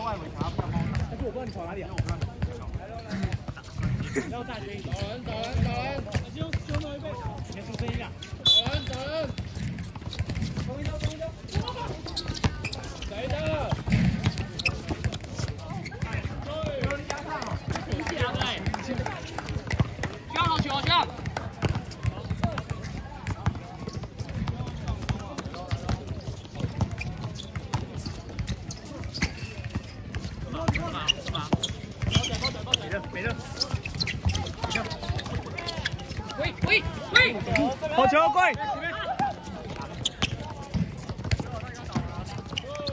外围查不到猫。但是我不知道你跑哪里啊？要大声一点。找人，兄弟一杯，别出声音啊！找人。冲一刀。谁的？好球！没了。喂！好球，快！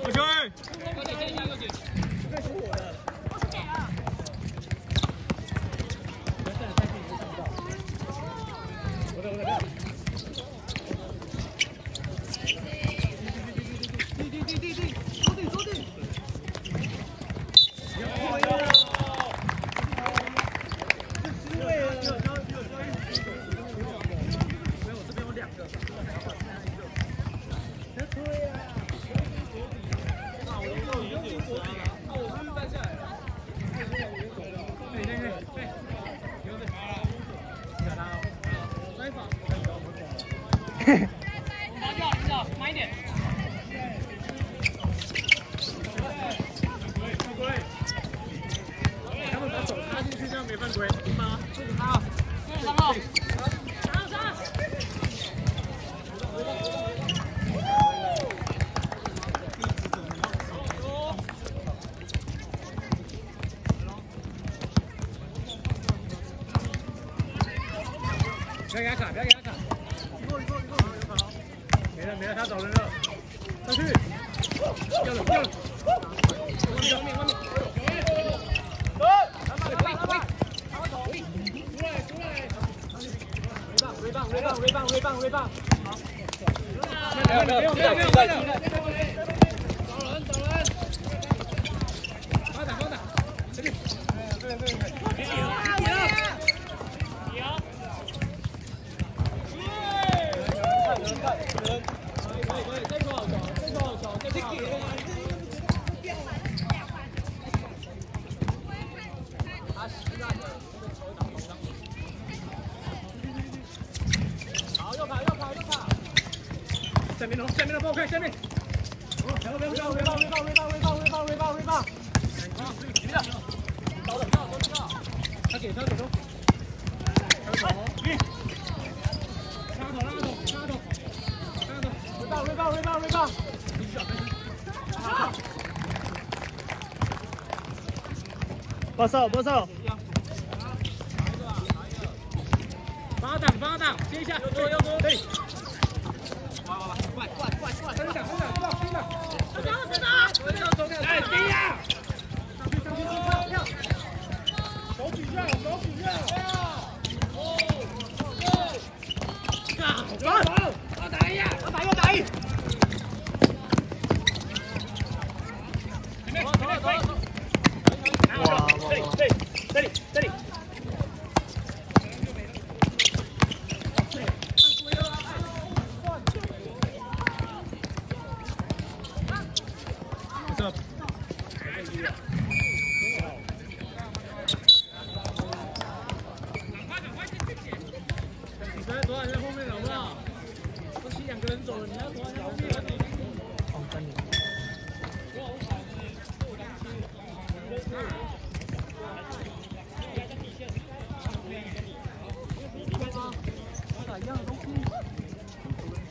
好球！慢一点。他们把手插进去，这样没犯规吗？好，3号。不要给他卡，没了，他走人了，上去，掉了，外面，回棒，好，没有，找人，帮打，这里，下面的爆开，下面，不要，围棒，他给，拉头，围棒，报哨，八档，接一下，右左，对。快！跟打！哎，低呀！上去！手举下！好，打一！这里！躲在后面好不好？都是2个人走了，你要躲在后面。打一样的东西，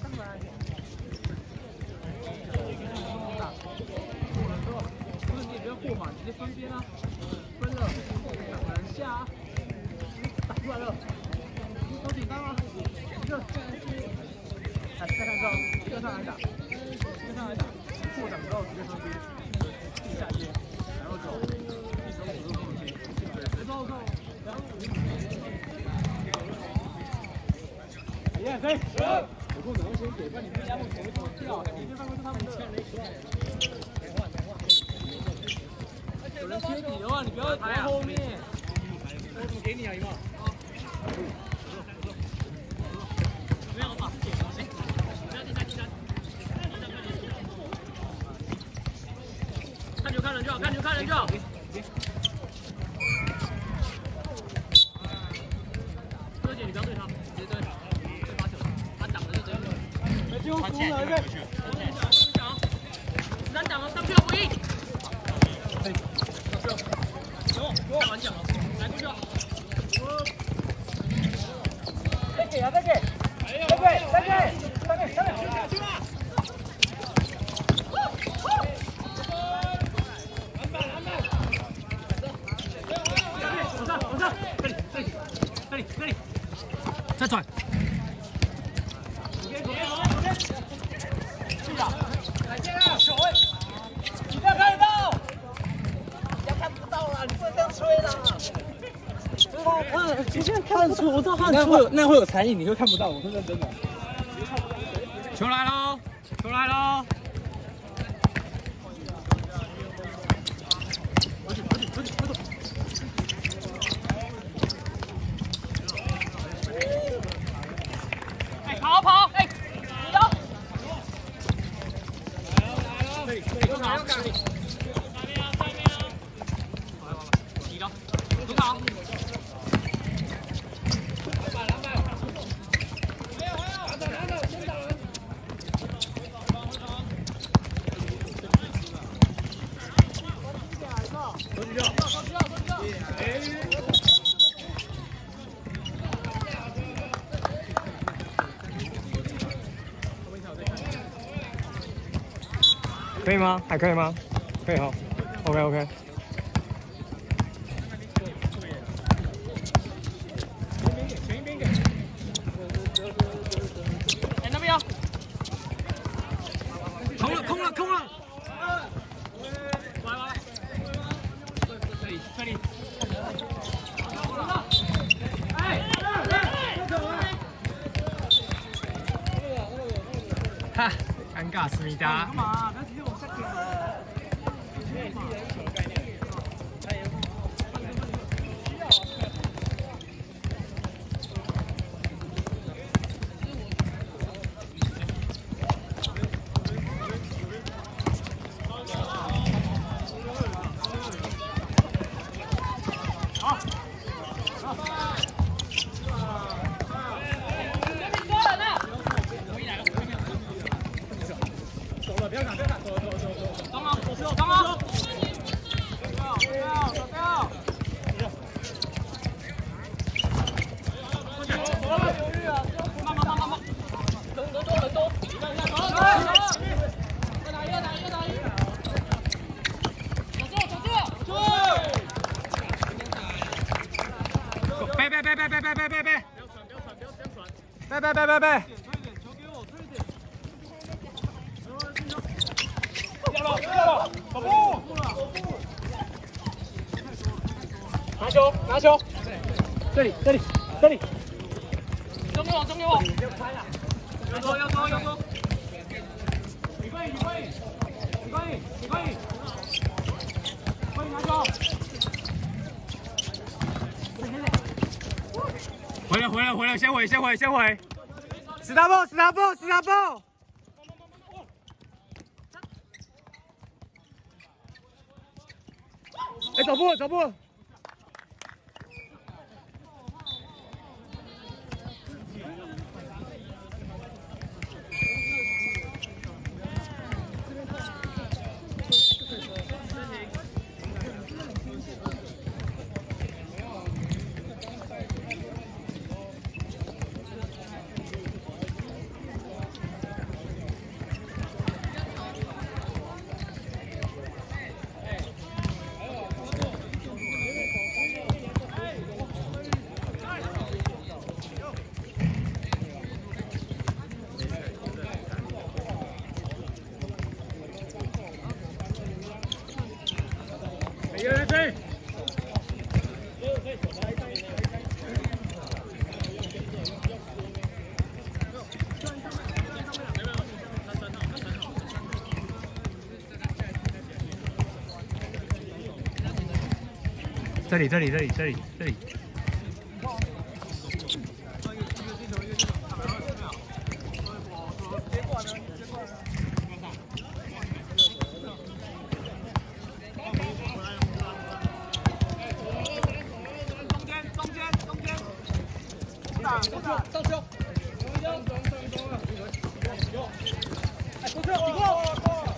上来。过了之后，不是你也不要过嘛，直接分边啊，分了，2个人下啊，打出来了，好简单啊，一个，再看这，一个上来打，过挡之后直接分边，地下接，然后走，一手5个空间，然后飞，有空赶快先给，不然你们家会投掉，你这犯规是他们的。有人接你的话，你不要排后面。我怎么给你啊，一茂？没有吧？第三，看就看人就好，看人就好。二姐，你不要对他，直接对发球，他挡了就直接。他进来就回去。3档哦，上去了不赢。开玩笑，来过去了。再给啊，再给，去吧。往上，这里，再传。去啊！来接啊，球位，你不要看得到，人家看不到啦，你不能这样吹啦。我现在看得出，我知道他那会有残影，你会看不到，我是认真的。球来喽！哎，跑！哎，你走！来了！你的，主场。可以吗？还可以吗？可以哈。OK。前一边给。哎，那边有。空了。来。这里。哈，尴尬，思密达。干嘛？不要直接往下给。背！掉了，跑步！拿球！这里！中给我！要说！你可以！拿球！回来，先回。死大步！哎，走步！这里。上球，哎，出去，你过。